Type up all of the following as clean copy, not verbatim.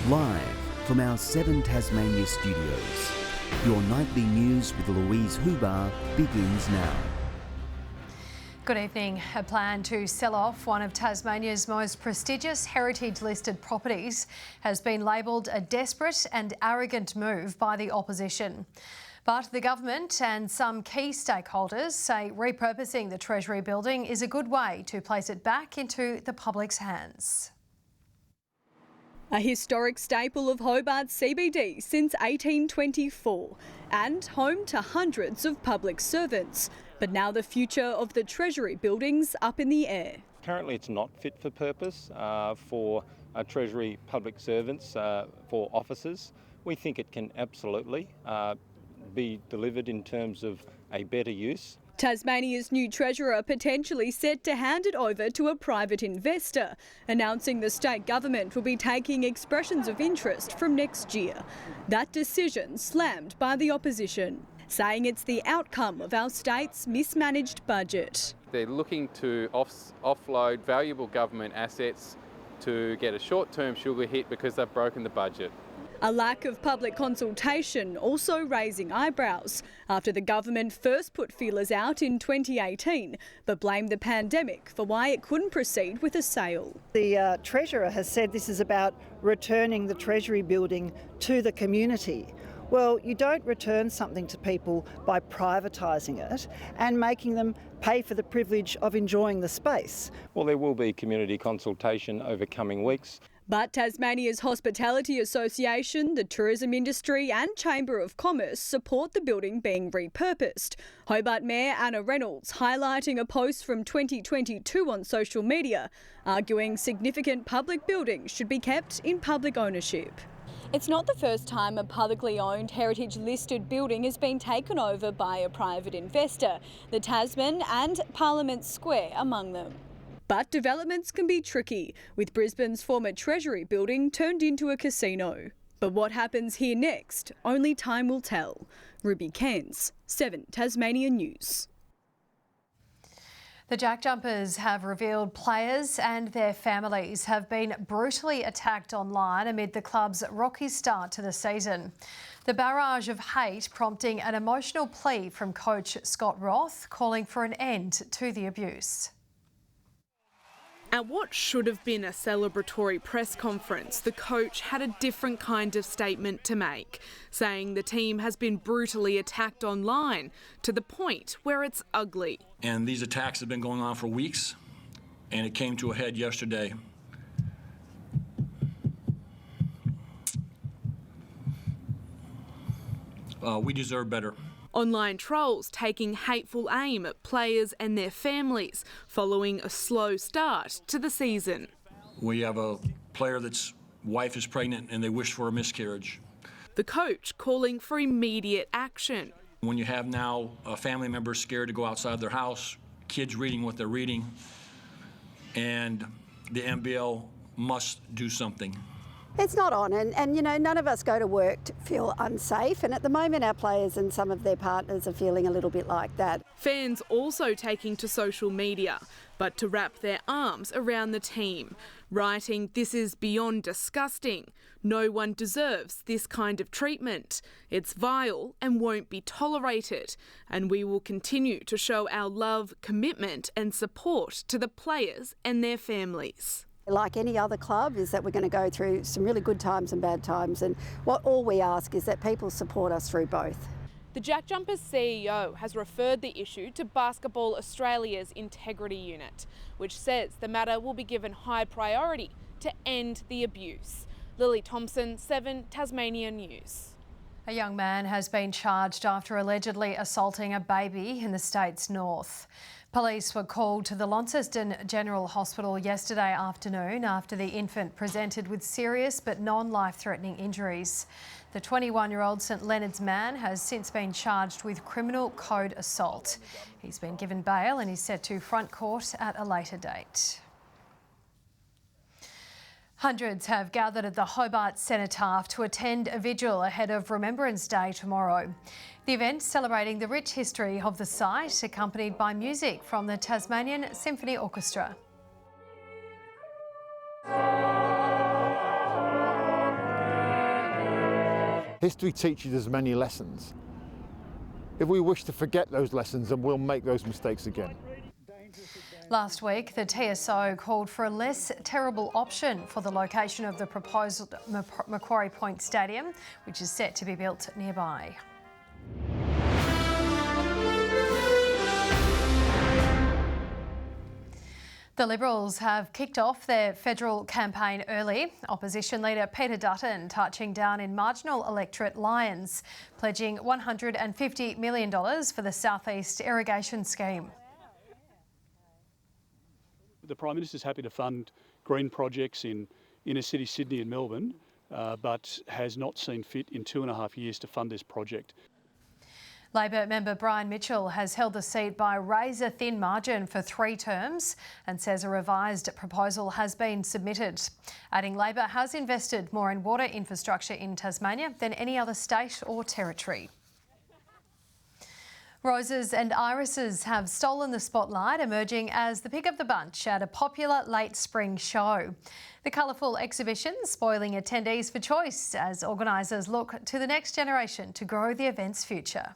Live from our 7 Tasmania studios, your nightly news with Louise Huber begins now. Good evening. A plan to sell off one of Tasmania's most prestigious heritage-listed properties has been labelled a desperate and arrogant move by the opposition. But the government and some key stakeholders say repurposing the Treasury building is a good way to place it back into the public's hands. A historic staple of Hobart's CBD since 1824 and home to hundreds of public servants. But now the future of the Treasury building's up in the air. Currently it's not fit for purpose for Treasury public servants, for officers. We think it can absolutely be delivered in terms of a better use. Tasmania's new Treasurer potentially set to hand it over to a private investor, announcing the state government will be taking expressions of interest from next year. That decision slammed by the opposition, saying it's the outcome of our state's mismanaged budget. They're looking to offload valuable government assets to get a short-term sugar hit because they've broken the budget. A lack of public consultation also raising eyebrows after the government first put feelers out in 2018 but blamed the pandemic for why it couldn't proceed with a sale. The Treasurer has said this is about returning the Treasury building to the community. Well, you don't return something to people by privatising it and making them pay for the privilege of enjoying the space. Well, there will be community consultation over coming weeks. But Tasmania's Hospitality Association, the tourism industry and Chamber of Commerce support the building being repurposed. Hobart Mayor Anna Reynolds highlighting a post from 2022 on social media, arguing significant public buildings should be kept in public ownership. It's not the first time a publicly owned heritage-listed building has been taken over by a private investor, the Tasman and Parliament Square among them. But developments can be tricky, with Brisbane's former Treasury building turned into a casino. But what happens here next, only time will tell. Ruby Cairns, 7 Tasmania News. The Jack Jumpers have revealed players and their families have been brutally attacked online amid the club's rocky start to the season. The barrage of hate prompting an emotional plea from coach Scott Roth, calling for an end to the abuse. At what should have been a celebratory press conference, the coach had a different kind of statement to make, saying the team has been brutally attacked online to the point where it's ugly. And these attacks have been going on for weeks, and it came to a head yesterday. We deserve better. Online trolls taking hateful aim at players and their families following a slow start to the season. We have a player that's wife is pregnant and they wish for a miscarriage. The coach calling for immediate action. When you have now family members scared to go outside their house, kids reading what they're reading, and the NBL must do something. It's not on, and you know, none of us go to work to feel unsafe, and at the moment our players and some of their partners are feeling a little bit like that. Fans also taking to social media, but to wrap their arms around the team, writing, "This is beyond disgusting. No one deserves this kind of treatment. It's vile and won't be tolerated, and we will continue to show our love, commitment and support to the players and their families." Like any other club, is that we're going to go through some really good times and bad times, and all we ask is that people support us through both. The Jack Jumpers CEO has referred the issue to Basketball Australia's Integrity Unit, which says the matter will be given high priority to end the abuse. Lily Thompson, 7 Tasmania News. A young man has been charged after allegedly assaulting a baby in the state's north. Police were called to the Launceston General Hospital yesterday afternoon after the infant presented with serious but non-life-threatening injuries. The 21-year-old St Leonard's man has since been charged with criminal code assault. He's been given bail and is set to front court at a later date. Hundreds have gathered at the Hobart Cenotaph to attend a vigil ahead of Remembrance Day tomorrow. The event celebrating the rich history of the site, accompanied by music from the Tasmanian Symphony Orchestra. History teaches us many lessons. If we wish to forget those lessons, then we'll make those mistakes again. Last week, the TSO called for a less terrible option for the location of the proposed Macquarie Point Stadium, which is set to be built nearby. The Liberals have kicked off their federal campaign early. Opposition leader Peter Dutton touching down in marginal electorate Lyons, pledging $150 million for the South East irrigation scheme. The Prime Minister's happy to fund green projects in inner city Sydney and Melbourne, but has not seen fit in 2.5 years to fund this project. Labor member Brian Mitchell has held the seat by a razor-thin margin for 3 terms and says a revised proposal has been submitted, adding Labor has invested more in water infrastructure in Tasmania than any other state or territory. Roses and irises have stolen the spotlight, emerging as the pick of the bunch at a popular late spring show. The colourful exhibition spoiling attendees for choice as organisers look to the next generation to grow the event's future.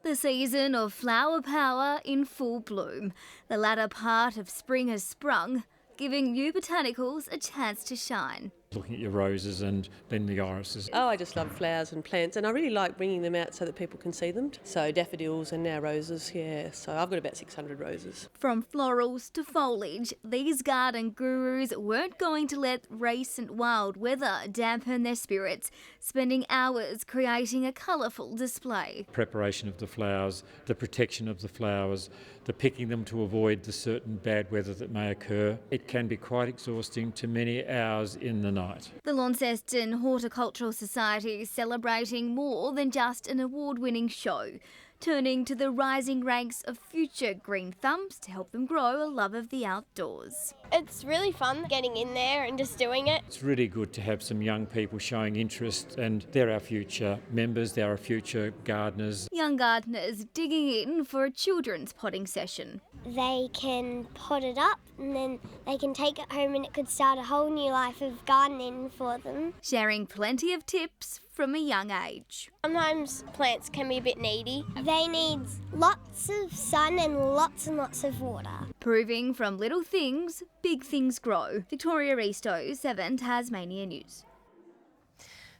The season of flower power in full bloom. The latter part of spring has sprung, giving new botanicals a chance to shine. Looking at your roses and then the irises. Oh, I just love flowers and plants, and I really like bringing them out so that people can see them. So daffodils and now roses, yeah. So I've got about 600 roses. From florals to foliage, these garden gurus weren't going to let recent wild weather dampen their spirits, spending hours creating a colourful display. Preparation of the flowers, the protection of the flowers, the picking them to avoid the certain bad weather that may occur. It can be quite exhausting to many hours in the night. The Launceston Horticultural Society is celebrating more than just an award-winning show, turning to the rising ranks of future green thumbs to help them grow a love of the outdoors. It's really fun getting in there and just doing it. It's really good to have some young people showing interest, and they're our future members, they're our future gardeners. Young gardeners digging in for a children's potting session. They can pot it up and then they can take it home and it could start a whole new life of gardening for them. Sharing plenty of tips from a young age. Sometimes plants can be a bit needy. They need lots of sun and lots of water. Proving from little things, big things grow. Victoria Risto, 7 Tasmania News.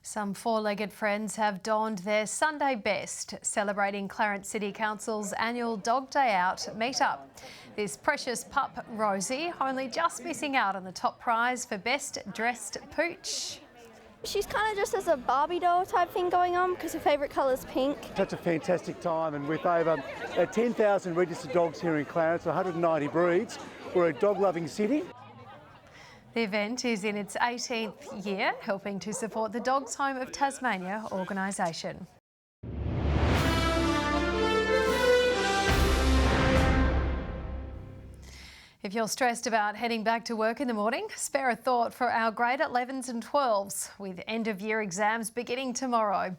Some four-legged friends have donned their Sunday best, celebrating Clarence City Council's annual Dog Day Out meetup. This precious pup, Rosie, only just missing out on the top prize for Best Dressed Pooch. She's kind of just as a Barbie doll type thing going on because her favourite colour is pink. Such a fantastic time, and with over 10,000 registered dogs here in Clarence, 190 breeds, we're a dog-loving city. The event is in its 18th year, helping to support the Dogs Home of Tasmania organisation. If you're stressed about heading back to work in the morning, spare a thought for our grade 11s and 12s, with end-of-year exams beginning tomorrow.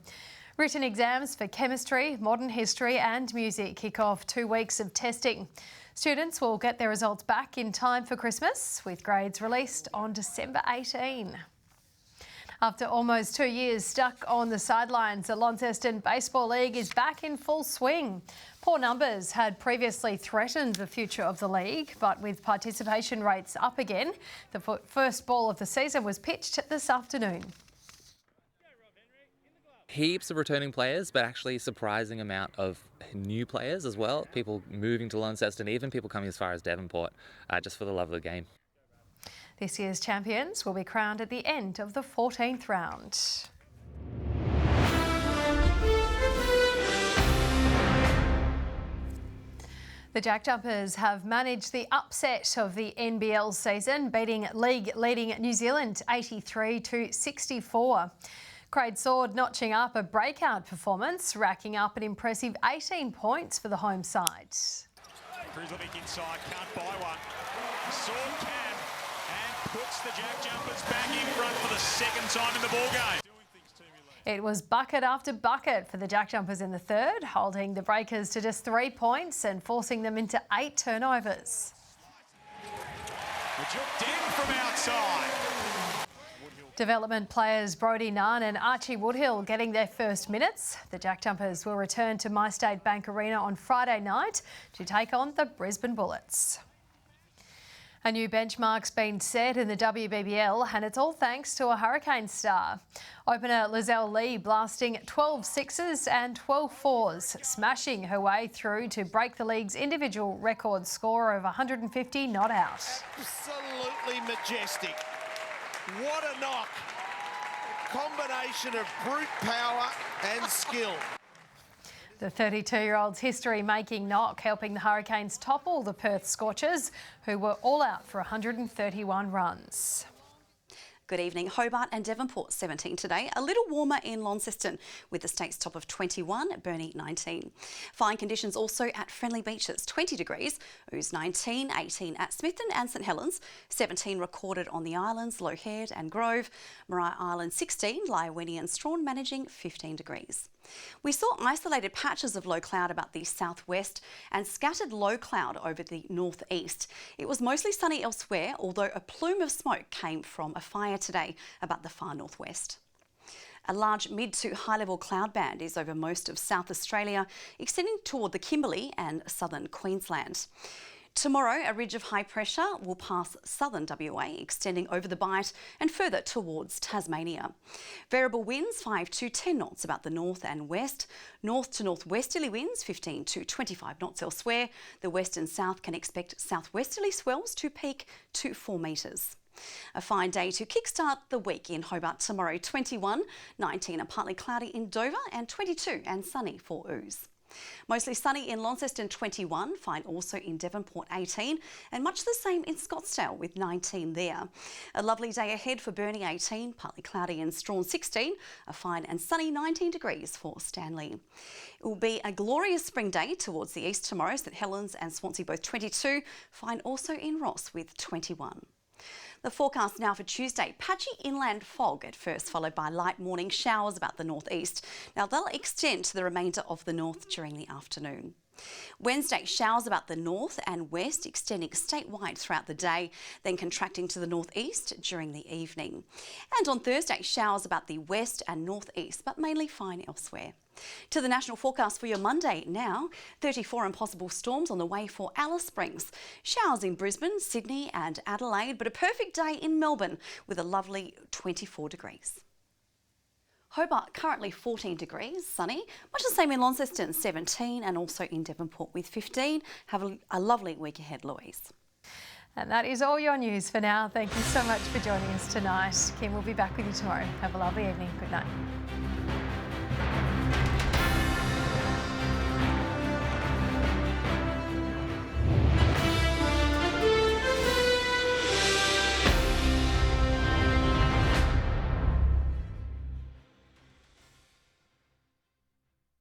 Written exams for chemistry, modern history and music kick off 2 weeks of testing. Students will get their results back in time for Christmas, with grades released on December 18. After almost 2 years stuck on the sidelines, the Launceston Baseball League is back in full swing. Poor numbers had previously threatened the future of the league, but with participation rates up again, the first ball of the season was pitched this afternoon. Heaps of returning players, but actually a surprising amount of new players as well. People moving to Launceston, even people coming as far as Devonport, just for the love of the game. This year's champions will be crowned at the end of the 14th round. The Jack Jumpers have managed the upset of the NBL season, beating league-leading New Zealand 83-64. Craig Sword notching up a breakout performance, racking up an impressive 18 points for the home side. Kruzovic inside, can't buy one. Sword can, and puts the Jack Jumpers back in front for the second time in the ball game. It was bucket after bucket for the Jack Jumpers in the third, holding the Breakers to just 3 points and forcing them into 8 turnovers. Majuked in from outside. Development players Brodie Nunn and Archie Woodhill getting their first minutes. The Jack Jumpers will return to MyState Bank Arena on Friday night to take on the Brisbane Bullets. A new benchmark's been set in the WBBL, and it's all thanks to a Hurricane star. Opener Lizelle Lee blasting 12 sixes and 12 fours, smashing her way through to break the league's individual record score of 150 not out. Absolutely majestic. What a knock. Combination of brute power and skill. The 32-year-old's history-making knock helping the Hurricanes topple the Perth Scorchers, who were all out for 131 runs. Good evening. Hobart and Devonport 17 today. A little warmer in Launceston with the state's top of 21, Burnie 19. Fine conditions also at Friendly Beaches, 20 degrees. Ouse 19, 18 at Smithton and St Helens. 17 recorded on the islands, Low Head and Grove. Maria Island 16, Lyowini and Strawn managing 15 degrees. We saw isolated patches of low cloud about the southwest and scattered low cloud over the northeast. It was mostly sunny elsewhere, although a plume of smoke came from a fire today about the far northwest. A large mid to high level cloud band is over most of South Australia, extending toward the Kimberley and southern Queensland. Tomorrow, a ridge of high pressure will pass southern WA, extending over the Bight and further towards Tasmania. Variable winds 5 to 10 knots about the north and west. North to northwesterly winds 15 to 25 knots elsewhere. The west and south can expect southwesterly swells to peak to 4 metres. A fine day to kickstart the week in Hobart tomorrow, 21, 19 and partly cloudy in Dover and 22 and sunny for Ouse. Mostly sunny in Launceston 21, fine also in Devonport 18 and much the same in Scottsdale with 19 there. A lovely day ahead for Burnie 18, partly cloudy in Strawn 16, a fine and sunny 19 degrees for Stanley. It will be a glorious spring day towards the east tomorrow, St Helens and Swansea both 22, fine also in Ross with 21. The forecast now for Tuesday, patchy inland fog at first, followed by light morning showers about the northeast. Now they'll extend to the remainder of the north during the afternoon. Wednesday, showers about the north and west, extending statewide throughout the day, then contracting to the northeast during the evening. And on Thursday, showers about the west and northeast, but mainly fine elsewhere. To the national forecast for your Monday now, 34 impossible storms on the way for Alice Springs. Showers in Brisbane, Sydney and Adelaide, but a perfect day in Melbourne with a lovely 24 degrees. Hobart currently 14 degrees, sunny. Much the same in Launceston, 17 and also in Devonport with 15. Have a lovely week ahead, Louise. And that is all your news for now. Thank you so much for joining us tonight. Kim will be back with you tomorrow. Have a lovely evening. Good night.